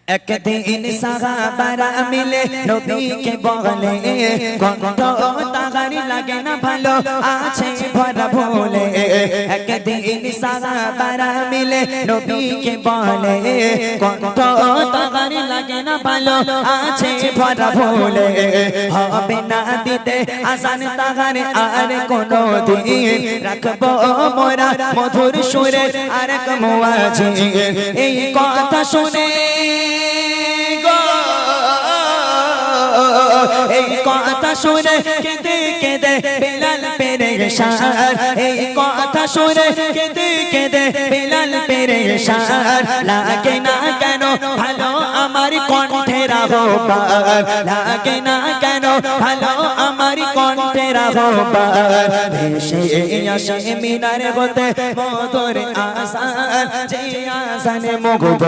একদিন সাহাবারা মিলে নবীকে বলে কণ্ঠ তাহারি লাগে না ভালো আছে ভরা ভুলে। একদিন সাহাবারা মিলে নবীকে বলে কণ্ঠ তাহারি লাগে না ভালো আছে ভরা ভুলে। হবে না দিতে আসান তাহার আর কোনো দিন রাখবো মোরা মধুর সুরে আর এক মুয়াজি। এই কথা শুনে এই কথা শুনে কেঁদে কেঁদে বেলাল পেরেশান। এই কথা শুনে কেঁদে কেঁদে বেলাল পেরেশান। লাগে না কেন ভালো আমার কণ্ঠের আহ্বান, লাগে না কেন ভালো আমার কণ্ঠের আহ্বান। ভেসে আসে মিনার হতে মধুর আসান, যে আসানে মুগ্ধ